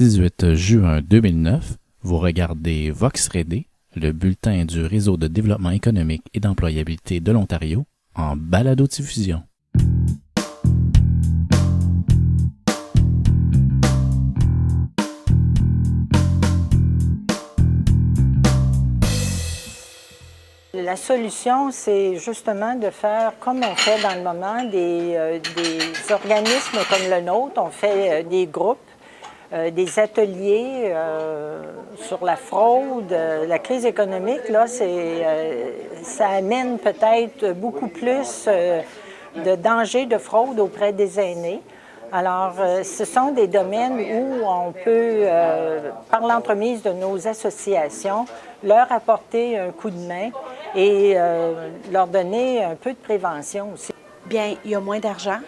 18 juin 2009, vous regardez Vox Redé, le bulletin du Réseau de développement économique et d'employabilité de l'Ontario, en balado-diffusion. La solution, c'est justement de faire comme on fait dans le moment des organismes comme le nôtre. On fait des groupes, des ateliers sur la fraude, la crise économique. Là, ça amène peut-être beaucoup plus de dangers de fraude auprès des aînés. Alors, ce sont des domaines où on peut, par l'entremise de nos associations, leur apporter un coup de main et leur donner un peu de prévention aussi. Bien, il y a moins d'argent.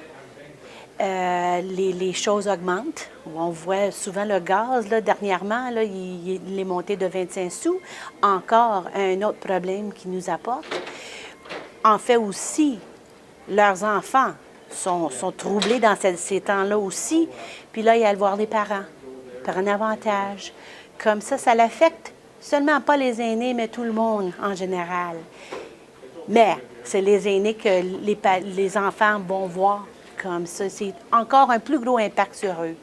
Les choses augmentent. On voit souvent le gaz, là, dernièrement, là, il est monté de 25 sous. Encore un autre problème qui nous apporte. En fait aussi, leurs enfants sont troublés dans ces temps-là aussi. Puis là, il y a à le voir les parents, par un avantage. Comme ça l'affecte seulement pas les aînés, mais tout le monde en général. Mais c'est les aînés que les enfants vont voir comme ça. C'est encore un plus gros impact sur eux.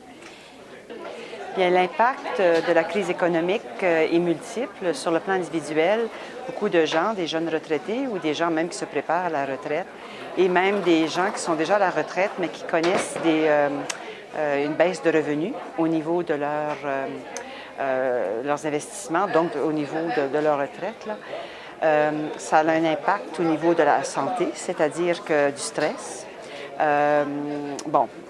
Bien, l'impact de la crise économique est multiple sur le plan individuel. Beaucoup de gens, des jeunes retraités ou des gens même qui se préparent à la retraite, et même des gens qui sont déjà à la retraite, mais qui connaissent une baisse de revenus au niveau de leurs investissements, donc au niveau de leur retraite. Là. Ça a un impact au niveau de la santé, c'est-à-dire que du stress. À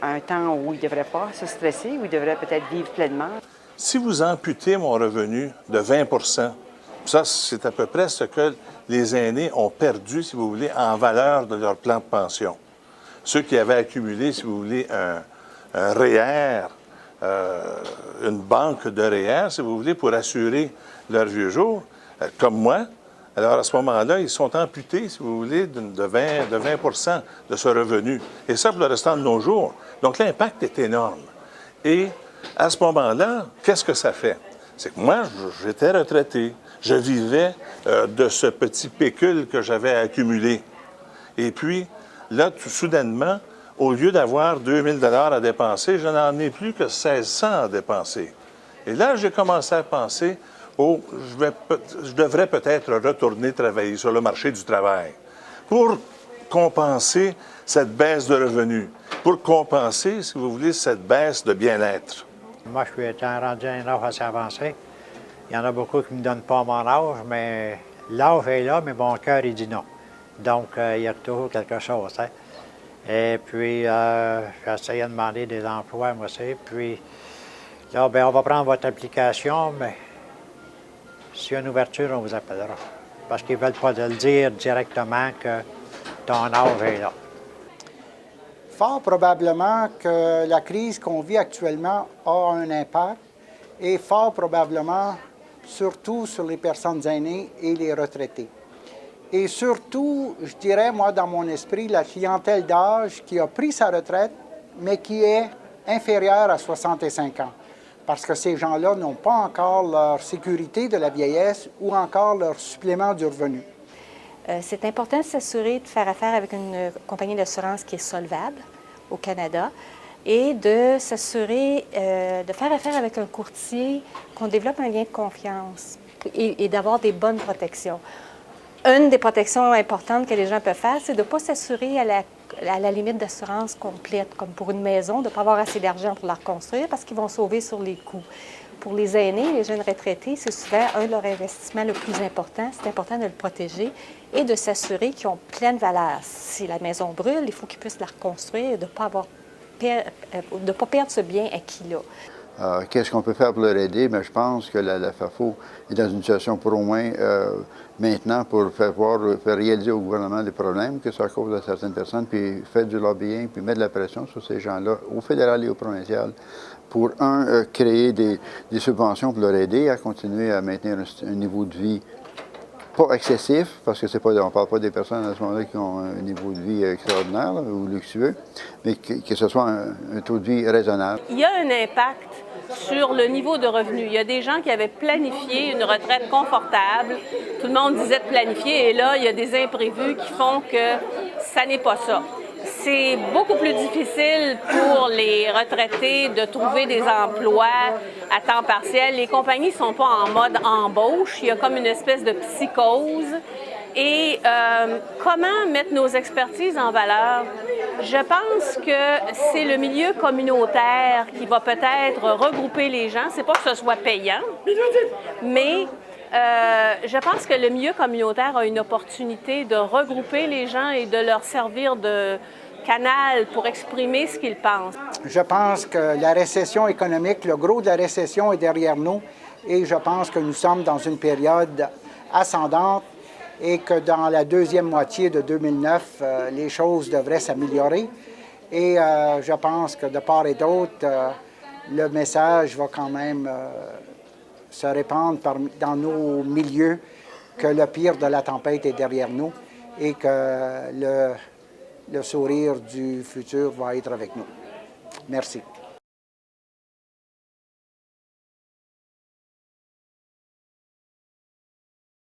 un temps où ils ne devraient pas se stresser, où ils devraient peut-être vivre pleinement. Si vous amputez mon revenu de 20 % ça, c'est à peu près ce que les aînés ont perdu, si vous voulez, en valeur de leur plan de pension. Ceux qui avaient accumulé, si vous voulez, un REER, une banque de REER, si vous voulez, pour assurer leurs vieux jours, comme moi, alors à ce moment-là, ils sont amputés, si vous voulez, de 20 % de ce revenu. Et ça, pour le restant de nos jours. Donc l'impact est énorme. Et à ce moment-là, qu'est-ce que ça fait? C'est que moi, j'étais retraité. Je vivais de ce petit pécule que j'avais accumulé. Et puis, là, tout soudainement, au lieu d'avoir 2 000 $ à dépenser, je n'en ai plus que 1 600 à dépenser. Et là, j'ai commencé à penser, je devrais peut-être retourner travailler sur le marché du travail pour compenser cette baisse de revenus, pour compenser, si vous voulez, cette baisse de bien-être. Moi, je suis rendu à un âge assez avancé. Il y en a beaucoup qui ne me donnent pas mon âge, mais l'âge est là, mais mon cœur, il dit non. Donc, il y a toujours quelque chose. Hein? Et puis, j'ai essayé de demander des emplois, moi aussi. Puis, là, bien, on va prendre votre application, mais s'il y a une ouverture, on vous appellera. Parce qu'ils ne veulent pas le dire directement que ton âge est là. Fort probablement que la crise qu'on vit actuellement a un impact et fort probablement surtout sur les personnes aînées et les retraités. Et surtout, je dirais, moi, dans mon esprit, la clientèle d'âge qui a pris sa retraite, mais qui est inférieure à 65 ans. Parce que ces gens-là n'ont pas encore leur sécurité de la vieillesse ou encore leur supplément du revenu. C'est important de s'assurer de faire affaire avec une compagnie d'assurance qui est solvable au Canada et de s'assurer de faire affaire avec un courtier, qu'on développe un lien de confiance et d'avoir des bonnes protections. Une des protections importantes que les gens peuvent faire, c'est de ne pas s'assurer à la limite d'assurance complète, comme pour une maison, de ne pas avoir assez d'argent pour la reconstruire parce qu'ils vont sauver sur les coûts. Pour les aînés, les jeunes retraités, c'est souvent un de leurs investissements le plus important. C'est important de le protéger et de s'assurer qu'ils ont pleine valeur. Si la maison brûle, il faut qu'ils puissent la reconstruire et de ne pas perdre ce bien acquis-là. Qu'est-ce qu'on peut faire pour leur aider? Bien, je pense que la FAFO est dans une situation pour au moins maintenant pour faire réaliser au gouvernement les problèmes que ça cause à certaines personnes, puis faire du lobbying, puis mettre de la pression sur ces gens-là, au fédéral et au provincial, pour, créer des subventions pour leur aider à continuer à maintenir un niveau de vie pas excessif, parce que on ne parle pas des personnes à ce moment-là qui ont un niveau de vie extraordinaire là, ou luxueux, mais que ce soit un taux de vie raisonnable. Il y a un impact sur le niveau de revenu. Il y a des gens qui avaient planifié une retraite confortable. Tout le monde disait de planifier et là, il y a des imprévus qui font que ça n'est pas ça. C'est beaucoup plus difficile pour les retraités de trouver des emplois à temps partiel. Les compagnies ne sont pas en mode embauche. Il y a comme une espèce de psychose. Et comment mettre nos expertises en valeur? Je pense que c'est le milieu communautaire qui va peut-être regrouper les gens. C'est pas que ce soit payant, mais je pense que le milieu communautaire a une opportunité de regrouper les gens et de leur servir de canal pour exprimer ce qu'ils pensent. Je pense que la récession économique, le gros de la récession est derrière nous et je pense que nous sommes dans une période ascendante et que dans la deuxième moitié de 2009, les choses devraient s'améliorer. Et je pense que de part et d'autre, le message va quand même se répandre dans nos milieux que le pire de la tempête est derrière nous et que le sourire du futur va être avec nous. Merci.